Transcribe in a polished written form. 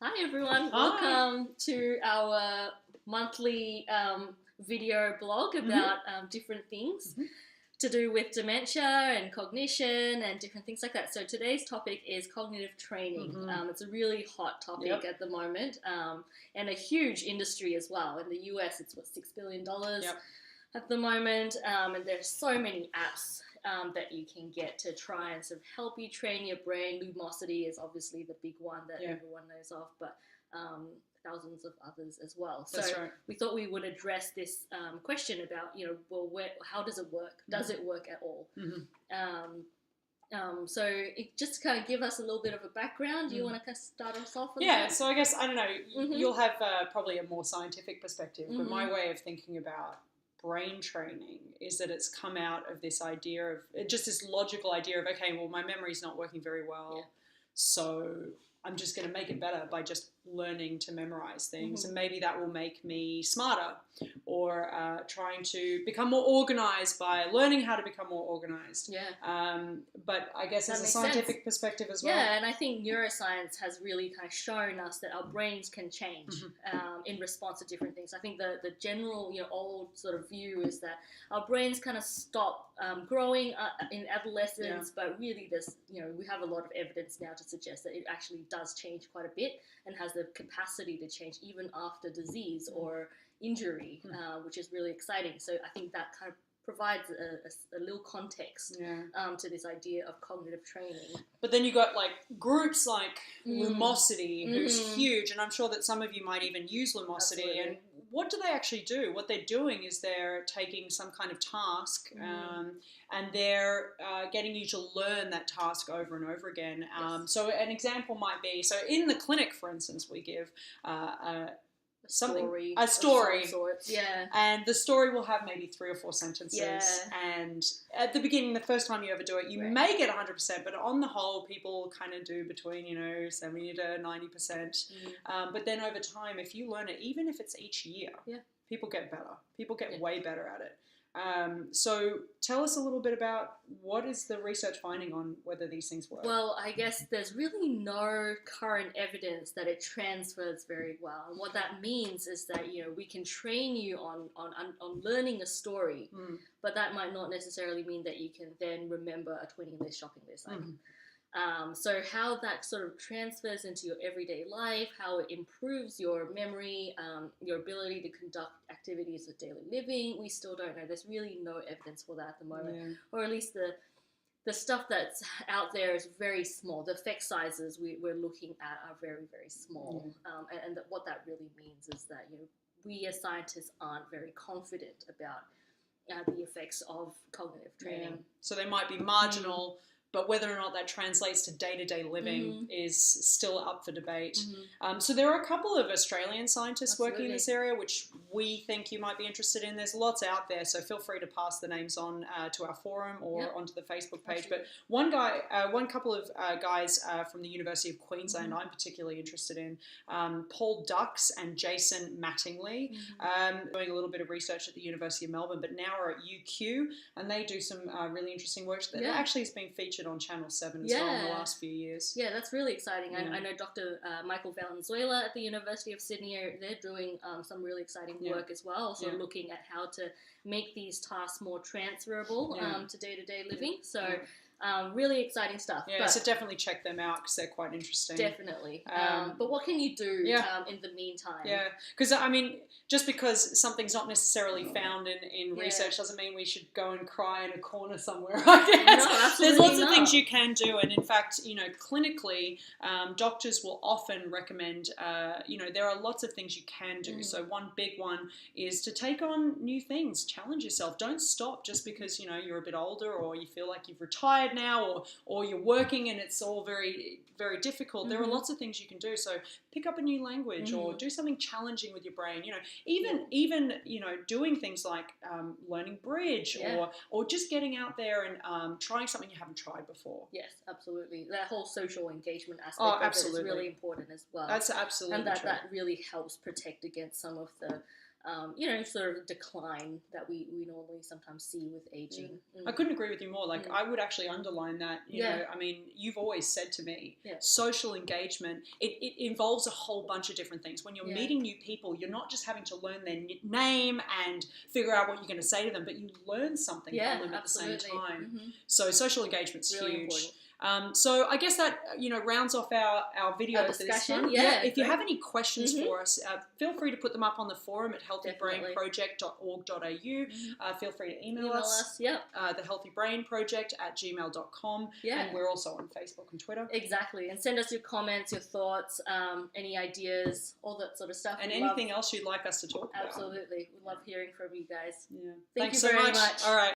Hi everyone, Hi. welcome to our monthly video blog about different things to do with dementia and cognition and different things like that. So today's topic is cognitive training. It's a really hot topic at the moment and a huge industry as well. In the US it's what, $6 billion at the moment, and there's so many apps that you can get to try and sort of help you train your brain. Lumosity is obviously the big one that everyone knows of, but thousands of others as well. So we thought we would address this question about, how does it work? Does it work at all? Just to kind of give us a little bit of a background, do you want to start us off with that? So I guess, I don't know, you'll have probably a more scientific perspective, but my way of thinking about brain training is that it's come out of this idea of just this logical idea of, okay, well, my memory's not working very well, so I'm just going to make it better by just learning to memorize things, and maybe that will make me smarter, or trying to become more organized by learning how to become more organized. But I guess there's a scientific perspective as well. Yeah, and I think neuroscience has really kind of shown us that our brains can change in response to different things. I think the general, old sort of view is that our brains kind of stop growing in adolescence, but really there's, we have a lot of evidence now to suggest that it actually does change quite a bit and has the capacity to change even after disease or injury, which is really exciting. So I think that kind of provides a little context to this idea of cognitive training. But then you got like groups like Lumosity, who's huge, and I'm sure that some of you might even use Lumosity. Absolutely. And what do they actually do? What they're doing is they're taking some kind of task and they're getting you to learn that task over and over again. So an example might be, so in the clinic, for instance, we give a story of some sorts. And the story will have maybe 3 or 4 sentences, and at the beginning, the first time you ever do it, you may get 100%, but on the whole people kind of do between 70 to 90%. But then over time, if you learn it, even if it's each year, people get better, people get way better at it. So tell us a little bit about what is the research finding on whether these things work? Well, I guess there's really no current evidence that it transfers very well. And what that means is that, we can train you on learning a story, but that might not necessarily mean that you can then remember a 20-list shopping list item. So how that sort of transfers into your everyday life, how it improves your memory, your ability to conduct activities of daily living, we still don't know. There's really no evidence for that at the moment, or at least the stuff that's out there is very small. The effect sizes we're looking at are very, very small, and what that really means is that we as scientists aren't very confident about the effects of cognitive training. So they might be marginal, but whether or not that translates to day-to-day living is still up for debate. So there are a couple of Australian scientists working in this area, which we think you might be interested in. There's lots out there, so feel free to pass the names on to our forum or onto the Facebook page. But one couple of guys from the University of Queensland I'm particularly interested in, Paul Dux and Jason Mattingly, doing a little bit of research at the University of Melbourne, but now are at UQ, and they do some really interesting work that actually has been featured on Channel 7 as well in the last few years. Yeah, that's really exciting. I know Dr. Michael Valenzuela at the University of Sydney, they're doing some really exciting work as well, also looking at how to make these tasks more transferable to day-to-day living. So really exciting stuff. So definitely check them out because they're quite interesting. Definitely. But what can you do in the meantime? Because I mean, just because something's not necessarily found in research doesn't mean we should go and cry in a corner somewhere. I guess. No, absolutely There's lots not. of things you can do, and in fact, clinically, doctors will often recommend. There are lots of things you can do. So one big one is to take on new things, challenge yourself. Don't stop just because you're a bit older or you feel like you've retired now, or you're working and it's all very, very difficult. There are lots of things you can do. So pick up a new language or do something challenging with your brain. Even doing things like learning bridge or just getting out there and trying something you haven't tried before. Yes, absolutely. That whole social engagement aspect of it is really important as well. That's absolutely and true. that really helps protect against some of the sort of decline that we normally sometimes see with aging. I couldn't agree with you more. Like, I would actually underline that. You know, I mean, you've always said to me, social engagement, it involves a whole bunch of different things. When you're meeting new people, you're not just having to learn their name and figure out what you're going to say to them, but you learn something from them at the same time. So social engagement's really huge. Important. So I guess that, rounds off our video for this time. If you have any questions for us, feel free to put them up on the forum at healthybrainproject.org.au. Feel free to email us. The healthybrainproject@gmail.com. And we're also on Facebook and Twitter. Exactly. And send us your comments, your thoughts, any ideas, all that sort of stuff. And anything else you'd like us to talk about. Absolutely. We love hearing from you guys. Thanks so much. All right.